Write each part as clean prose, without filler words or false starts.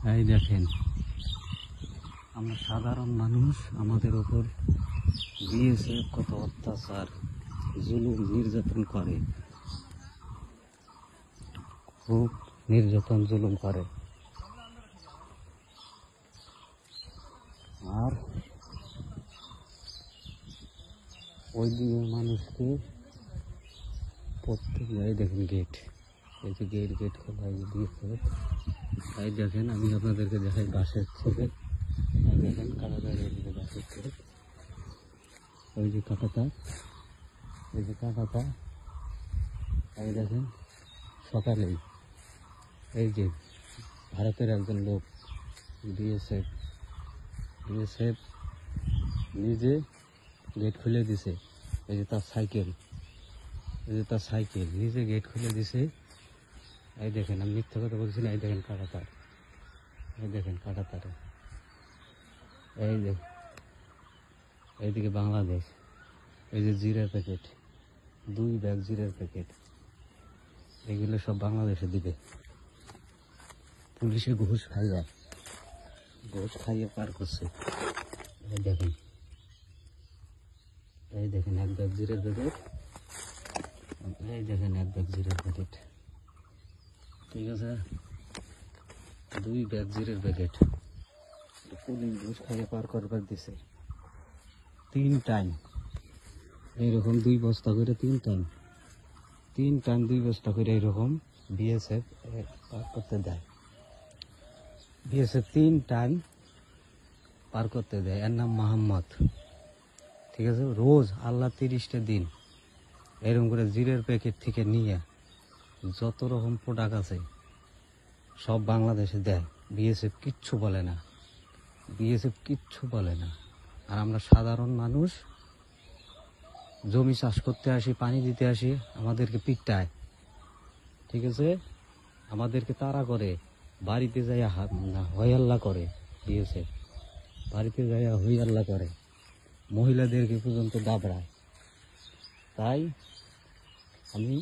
এই দেখেন, আমরা সাধারণ মানুষ, আমাদের ওপর বিএসএফ কত অত্যাচার, জুলুম, নির্যাতন করে, খুব নির্যাতন জুলুম করে। আর ওই দিকে মানুষকে প্রত্যেক জায়গায় দেখেন গেট, এই যে গেট খোলা দিয়েছে। তাই দেখেন, আমি আপনাদেরকে দেখাই বাসের ছবি। তাই দেখেন কাটাতার, এদিকে বাসের ছবি, ওই যে কাটাতার, এই যে কাটাতার। তাই দেখেন সকালেই এই যে ভারতের একজন লোক বিএসএফ নিজে গেট খুলে দিছে। এই যে তার সাইকেল, নিজে গেট খুলে দিছে। এই দেখেন, আমি মিথ্যা কথা বলছি না। এই দেখেন কাটাতার, এই দেখেন কাটাতারে, এই যে এইদিকে বাংলাদেশ, এই যে জিরার প্যাকেট, 2 ব্যাগ জিরার প্যাকেট, এগুলো সব বাংলাদেশে দিবে। পুলিশে ঘুষ খাইয়ে পার করছে। এই দেখেন 1 ব্যাগ জিরার প্যাকেট, এই দেখেন 1 ব্যাগ জিরার প্যাকেট, ঠিক আছে, 2 ব্যাগ জিরার প্যাকেট পুলিশ ঘুষ খাইয়ে পার করবার দিছে। 3 টাইম এইরকম 2 বস্তা করে, 3 টাইম 2 বস্তা করে এইরকম বিএসএফ পার করতে দেয়। বিএসএফ 3 টাইম পার করতে দেয়। এর নাম মোহাম্মদ, ঠিক আছে। রোজ আল্লাহ 30টা দিন এরকম করে জিরের প্যাকেট থেকে নিয়ে যত রকম প্রোডাক্ট আছে সব বাংলাদেশে দেয়। বিএসএফ কিচ্ছু বলে না। আর আমরা সাধারণ মানুষ জমি চাষ করতে আসি, পানি দিতে আসি, আমাদেরকে পিটায়, ঠিক আছে। আমাদেরকে তাড়া করে, বাড়িতে যাই হইয়াল্লা করে। বিএসএফ বাড়িতে যাই হইয়াল্লা করে, মহিলাদেরকে পর্যন্ত দাবড়ায়। তাই আমি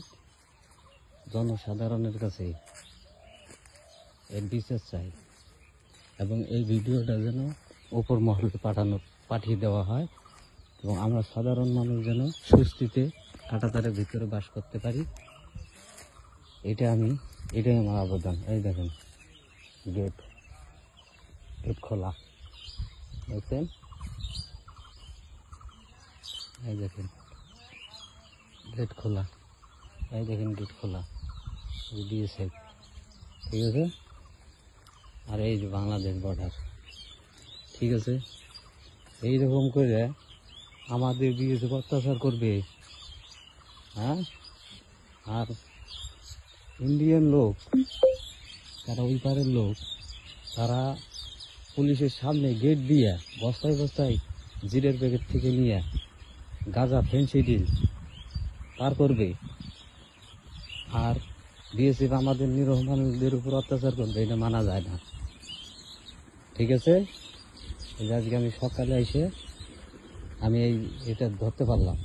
জনসাধারণের কাছে এর বিচার চাই, এবং এই ভিডিওটা যেন উপর মহলে পাঠিয়ে দেওয়া হয়, এবং আমরা সাধারণ মানুষ যেন স্বস্তিতে কাঁটাতারের ভিতরে বাস করতে পারি। এটাই আমার আবেদন। এই দেখেন গেট খোলা, দেখছেন, এই দেখেন গেট খোলা, এই দেখেন গেট খোলা দিয়েছে, ঠিক আছে। আর এই যে বাংলাদেশ বর্ডার, ঠিক আছে। এইরকম করে আমাদের বিএসএফ অত্যাচার করবে, হ্যাঁ। আর ইন্ডিয়ান লোক, তারা ওই পারের লোক, তারা পুলিশের সামনে গেট দিয়ে বস্তায় জিরের প্যাকেট থেকে নিয়ে গাঁজা, ফেন্সিডিল পার করবে। আর বিএসএফ আমাদের নিরহ মানুষদের উপর অত্যাচার করবে, এটা মানা যায় না, ঠিক আছে। আজকে আমি সকালে এসে আমি এটা ধরতে পারলাম।